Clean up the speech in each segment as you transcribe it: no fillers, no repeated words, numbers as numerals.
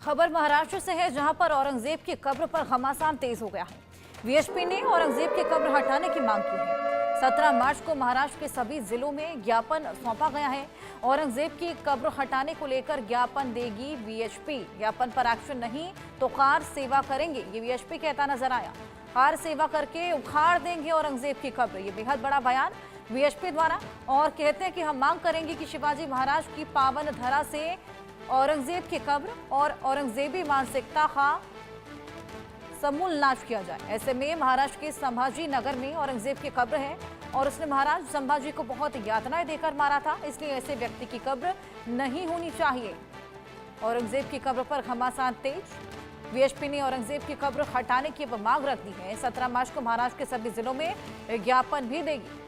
खबर महाराष्ट्र से है, जहां पर औरंगजेब की कब्र पर घमासान तेज हो गया है। वीएचपी ने औरंगजेब की कब्र हटाने की मांग की है। 17 मार्च को महाराष्ट्र के सभी जिलों में ज्ञापन सौंपा गया है। औरंगजेब की कब्र हटाने को लेकर ज्ञापन देगी वीएचपी। ज्ञापन पर एक्शन नहीं तो कार सेवा करेंगे, ये वीएचपी कहता नजर आया। कार सेवा करके उखाड़ देंगे औरंगजेब की कब्र, ये बेहद बड़ा बयान वीएचपी द्वारा। और कहते हैं कि हम मांग करेंगे कि शिवाजी महाराज की पावन धरा से औरंगजेब की कब्र और औरंगजेबी मानसिकता का समूल नाश किया जाए। ऐसे में महाराष्ट्र के संभाजी नगर में औरंगजेब की कब्र है और उसने महाराज संभाजी को बहुत यातनाएं देकर मारा था, इसलिए ऐसे व्यक्ति की कब्र नहीं होनी चाहिए। औरंगजेब की कब्र पर घमासान तेज। वीएचपी ने औरंगजेब की कब्र हटाने की मांग रख दी है। 17 मार्च को महाराष्ट्र के सभी जिलों में ज्ञापन भी देगी।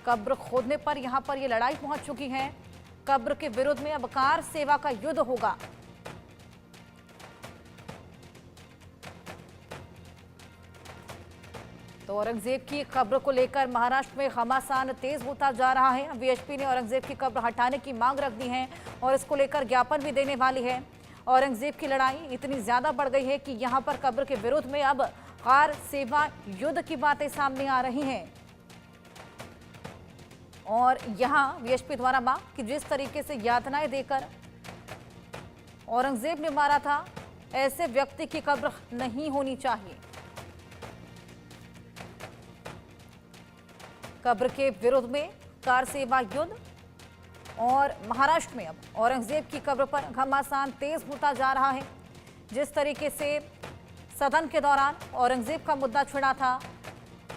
कब्र खोदने पर यहां पर ये लड़ाई पहुंच चुकी है। कब्र के विरोध में अब कार सेवा का युद्ध होगा। तो औरंगजेब की कब्र को लेकर महाराष्ट्र में घमासान तेज होता जा रहा है। वीएचपी ने औरंगजेब की कब्र हटाने की मांग रख दी है और इसको लेकर ज्ञापन भी देने वाली है। औरंगजेब की लड़ाई इतनी ज्यादा बढ़ गई है कि यहां पर कब्र के विरोध में अब कार सेवा युद्ध की बातें सामने आ रही हैं। और यहां वीएचपी द्वारा मांग कि जिस तरीके से यातनाएं देकर औरंगजेब ने मारा था, ऐसे व्यक्ति की कब्र नहीं होनी चाहिए। कब्र के विरोध में कार सेवा युद्ध। और महाराष्ट्र में अब औरंगजेब की कब्र पर घमासान तेज होता जा रहा है। जिस तरीके से सदन के दौरान औरंगजेब का मुद्दा छिड़ा था,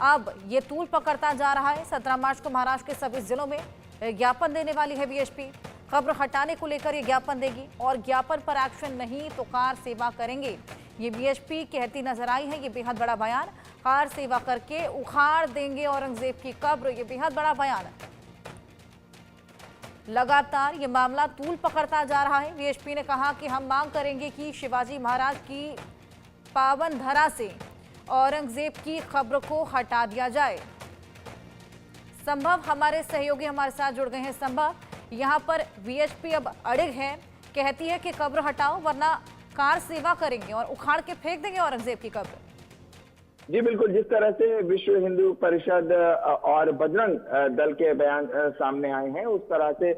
अब ये तूल पकड़ता जा रहा है। 17 मार्च को महाराष्ट्र के सभी जिलों में ज्ञापन देने वाली है वीएचपी। कब्र हटाने को लेकर ये ज्ञापन देगी और ज्ञापन पर एक्शन नहीं तो कार सेवा करेंगे, ये वीएचपी कहती नजर आई है। ये बेहद बड़ा बयान, कार सेवा करके उखाड़ देंगे औरंगजेब की कब्र, ये बेहद बड़ा बयान। लगातार ये मामला तूल पकड़ता जा रहा है। वीएचपी ने कहा कि हम मांग करेंगे कि शिवाजी महाराज की पावन धरा से औरंगजेब की कब्र को हटा दिया जाए। संभव हमारे सहयोगी हमारे साथ जुड़ गए हैं। संभव, यहां पर वीएचपी अब अड़िग है, कहती है कि कब्र हटाओ वरना कार सेवा करेंगे और उखाड़ के फेंक देंगे औरंगजेब की कब्र। जी बिल्कुल, जिस तरह से विश्व हिंदू परिषद और बजरंग दल के बयान सामने आए हैं, उस तरह से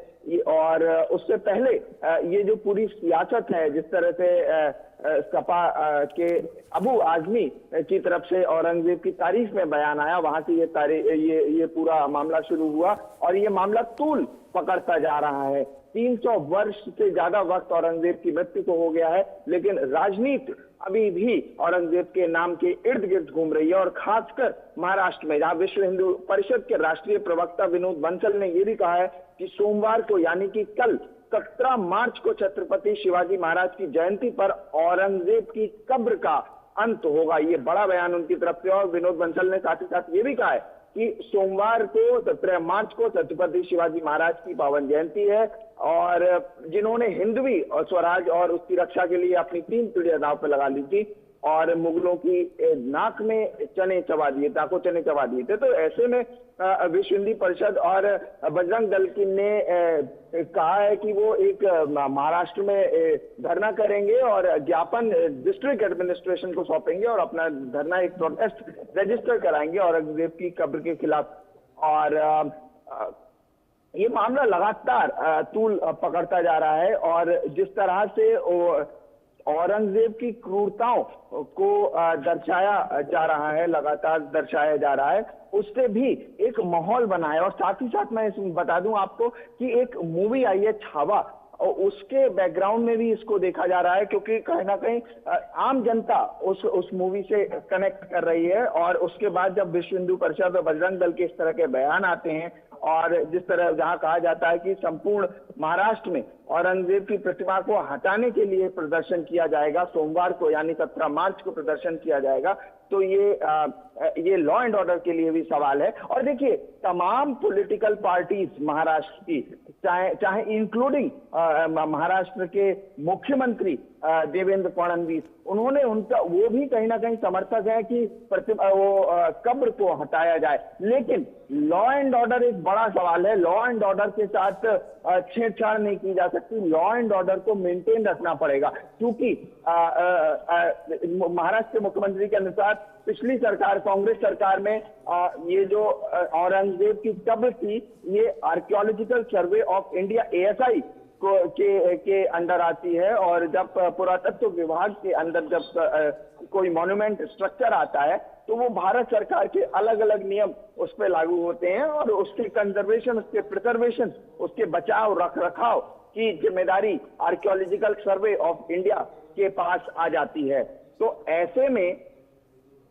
और उससे पहले ये जो पूरी सियासत है, जिस तरह से सपा के अबू आजमी की तरफ से औरंगजेब की तारीफ में बयान आया, वहां से ये पूरा मामला शुरू हुआ और ये मामला तूल पकड़ता जा रहा है। 300 वर्ष से ज्यादा वक्त औरंगजेब की मृत्यु को हो गया है, लेकिन राजनीति अभी भी औरंगजेब के नाम के इर्द गिर्द घूम रही है। और खासकर महाराष्ट्र में, जहां विश्व हिंदू परिषद के राष्ट्रीय प्रवक्ता विनोद बंसल ने यह भी कहा है कि सोमवार को यानी कि कल 17 मार्च को छत्रपति शिवाजी महाराज की जयंती पर औरंगजेब की कब्र का अंत होगा। ये बड़ा बयान उनकी तरफ से। और विनोद बंसल ने साथ ही साथ ये भी कहा है कि सोमवार को 17 मार्च को छत्रपति शिवाजी महाराज की पावन जयंती है और जिन्होंने हिंदवी और स्वराज और उसकी रक्षा के लिए अपनी 3 पीढ़ियां दांव पर लगा ली थी और मुगलों की नाक में चने चबा दिए, नाकों चने चबा दिए थे, तो ऐसे में विश्व हिंदू परिषद और बजरंग दल की ने कहा है कि वो एक महाराष्ट्र में धरना करेंगे और ज्ञापन डिस्ट्रिक्ट एडमिनिस्ट्रेशन को सौंपेंगे और अपना धरना एक प्रोटेस्ट रजिस्टर कराएंगे औरंगजेब की कब्र के खिलाफ। और ये मामला लगातार तूल पकड़ता जा रहा है और जिस तरह से औरंगजेब की क्रूरताओं को दर्शाया जा रहा है, लगातार दर्शाया जा रहा है, उससे भी एक माहौल बना है। और साथ ही साथ मैं बता दूं आपको कि एक मूवी आई है छावा, और उसके बैकग्राउंड में भी इसको देखा जा रहा है, क्योंकि कहीं ना कहीं आम जनता उस मूवी से कनेक्ट कर रही है। और उसके बाद जब विश्व हिंदू परिषद और बजरंग दल के इस तरह के बयान आते हैं और जिस तरह जहां कहा जाता है कि संपूर्ण महाराष्ट्र में औरंगजेब की प्रतिमा को हटाने के लिए प्रदर्शन किया जाएगा, सोमवार को यानी 17 मार्च को प्रदर्शन किया जाएगा, तो ये लॉ एंड ऑर्डर के लिए भी सवाल है। और देखिए, तमाम पॉलिटिकल पार्टीज महाराष्ट्र की चाहे इंक्लूडिंग महाराष्ट्र के मुख्यमंत्री देवेंद्र फडणवीस, उन्होंने उनका वो भी कहीं ना कहीं समर्थक है कि कब्र को हटाया जाए। लेकिन लॉ एंड ऑर्डर एक बड़ा सवाल है। लॉ एंड ऑर्डर के साथ छेड़छाड़ नहीं की जा सकती। लॉ एंड ऑर्डर को मेंटेन रखना पड़ेगा, क्योंकि महाराष्ट्र के मुख्यमंत्री के अनुसार पिछली सरकार, कांग्रेस सरकार में ये जो औरंगजेब की कब्र थी, ये archaeological survey of India ASI के अंडर आती है। और जब पुरातत्व विभाग के अंदर जब कोई मॉन्यूमेंट स्ट्रक्चर आता है तो वो भारत सरकार के अलग अलग नियम उस पर लागू होते हैं और उसके कंजर्वेशन, उसके प्रिजर्वेशन, उसके बचाव रख रखाव की जिम्मेदारी आर्कियोलॉजिकल सर्वे ऑफ इंडिया के पास आ जाती है। तो ऐसे में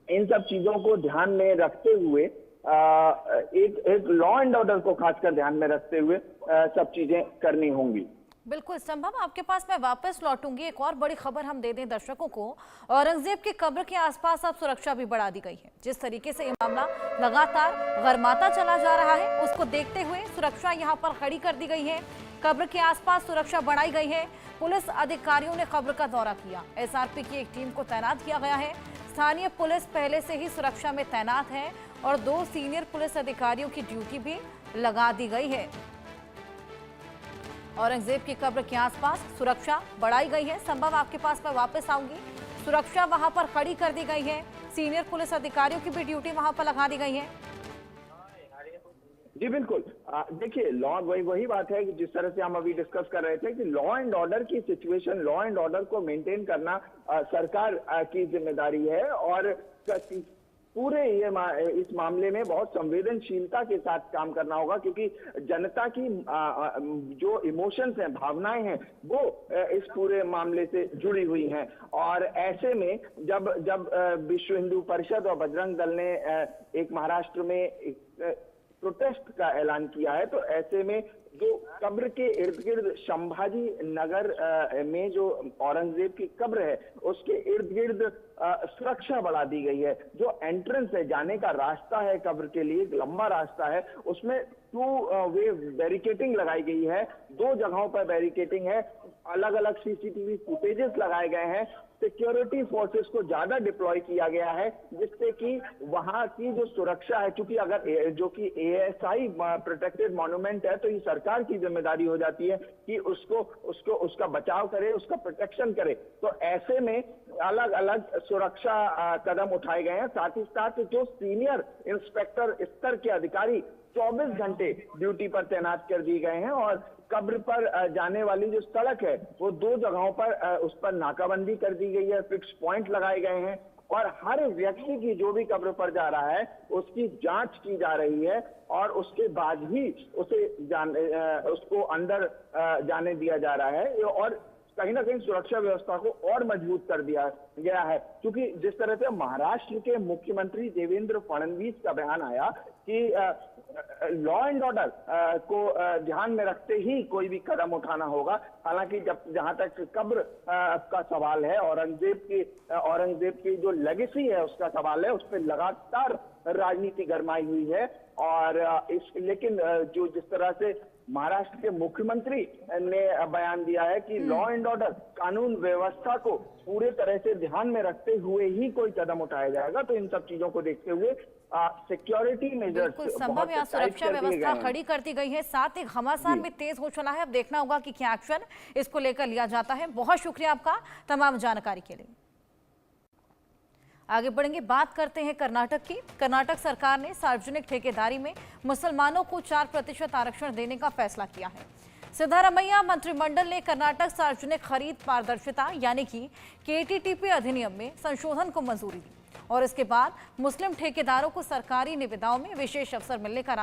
इन सब चीजों को ध्यान में रखते हुए एक लॉ एंड ऑर्डर को खासकर ध्यान में रखते हुए सब चीजें करनी होंगी। बिल्कुल संभव, आपके पास मैं वापस लौटूंगी। एक और बड़ी खबर हम दे दें दर्शकों को। औरंगजेब की कब्र के आसपास अब सुरक्षा भी बढ़ा दी गई है। जिस तरीके से ये मामला लगातार गरमाता चला जा रहा है, उसको देखते हुए सुरक्षा यहाँ पर खड़ी कर दी गई है। कब्र के आसपास सुरक्षा बढ़ाई गई है। पुलिस अधिकारियों ने कब्र का दौरा किया। SRP की एक टीम को तैनात किया गया है। स्थानीय पुलिस पहले से ही सुरक्षा में तैनात है और 2 सीनियर पुलिस अधिकारियों की ड्यूटी भी लगा दी गई है। औरंगजेब की कब्र के आसपास सुरक्षा बढ़ाई गई है। संभव, आपके पास मैं वापस आऊंगी। सुरक्षा वहां पर खड़ी कर दी गई है। सीनियर पुलिस अधिकारियों की भी ड्यूटी वहां पर लगा दी गई है। जी बिल्कुल, देखिए लॉ वही बात है कि जिस तरह से हम अभी डिस्कस कर रहे थे कि लॉ एंड ऑर्डर की सिचुएशन, लॉ एंड ऑर्डर को मेंटेन करना सरकार की जिम्मेदारी है और पूरे इस मामले में बहुत संवेदनशीलता के साथ काम करना होगा, क्योंकि जनता की जो इमोशंस हैं, भावनाएं हैं, वो इस पूरे मामले से जुड़ी हुई हैं। और ऐसे में जब विश्व हिंदू परिषद और बजरंग दल ने एक महाराष्ट्र में प्रोटेस्ट का ऐलान किया है, तो ऐसे में जो कब्र के इर्द गिर्द संभाजी नगर में जो औरंगजेब की कब्र है, उसके इर्द गिर्द सुरक्षा बढ़ा दी गई है। जो एंट्रेंस है, जाने का रास्ता है कब्र के लिए, एक लंबा रास्ता है, उसमें 2 वे बैरिकेटिंग लगाई गई है। 2 जगहों पर बैरिकेटिंग है। अलग अलग CCTV फुटेजेस लगाए गए हैं। सिक्योरिटी फोर्सेस को ज्यादा डिप्लॉय किया गया है, जिससे कि वहां की जो सुरक्षा है, क्योंकि अगर जो कि ASI प्रोटेक्टेड मॉन्यूमेंट है, तो ये सरकार की जिम्मेदारी हो जाती है कि उसका बचाव करे, उसका प्रोटेक्शन करे। तो ऐसे में अलग अलग सुरक्षा कदम उठाए गए हैं। साथ ही साथ जो सीनियर इंस्पेक्टर स्तर के अधिकारी 24 घंटे ड्यूटी पर तैनात कर दिए गए हैं और कब्र पर जाने वाली जो सड़क है, वो 2 जगहों पर उस पर नाकाबंदी कर दी गई है, फिक्स पॉइंट लगाए गए हैं और हर व्यक्ति की जो भी कब्र पर जा रहा है उसकी जांच की जा रही है और उसके बाद ही उसको अंदर जाने दिया जा रहा है। और कहीं ना कहीं सुरक्षा व्यवस्था को और मजबूत कर दिया गया है, क्योंकि जिस तरह से महाराष्ट्र के मुख्यमंत्री देवेंद्र फडणवीस का बयान आया कि लॉ एंड ऑर्डर को ध्यान में रखते ही कोई भी कदम उठाना होगा। हालांकि जहां तक कब्र का सवाल है, औरंगजेब की जो लेगेसी है उसका सवाल है, उस पर लगातार राजनीति गरमाई हुई है। और लेकिन जो जिस तरह से महाराष्ट्र के मुख्यमंत्री ने बयान दिया है कि लॉ एंड ऑर्डर, कानून व्यवस्था को पूरे तरह से ध्यान में रखते हुए ही कोई कदम उठाया जाएगा, तो इन सब चीजों को देखते हुए सिक्योरिटी मेजर्स संभव यहाँ सुरक्षा व्यवस्था खड़ी कर दी गई है। साथ ही घमासान भी तेज हो चला है। अब देखना होगा कि क्या एक्शन इसको लेकर लिया जाता है। बहुत शुक्रिया आपका तमाम जानकारी के लिए। आगे बढ़ेंगे, बात करते हैं कर्नाटक की। कर्नाटक सरकार ने सार्वजनिक ठेकेदारी में मुसलमानों को 4% आरक्षण देने का फैसला किया है। सिद्धारमैया मंत्रिमंडल ने कर्नाटक सार्वजनिक खरीद पारदर्शिता यानी कि KTTP अधिनियम में संशोधन को मंजूरी दी और इसके बाद मुस्लिम ठेकेदारों को सरकारी निविदाओं में विशेष अवसर मिलने का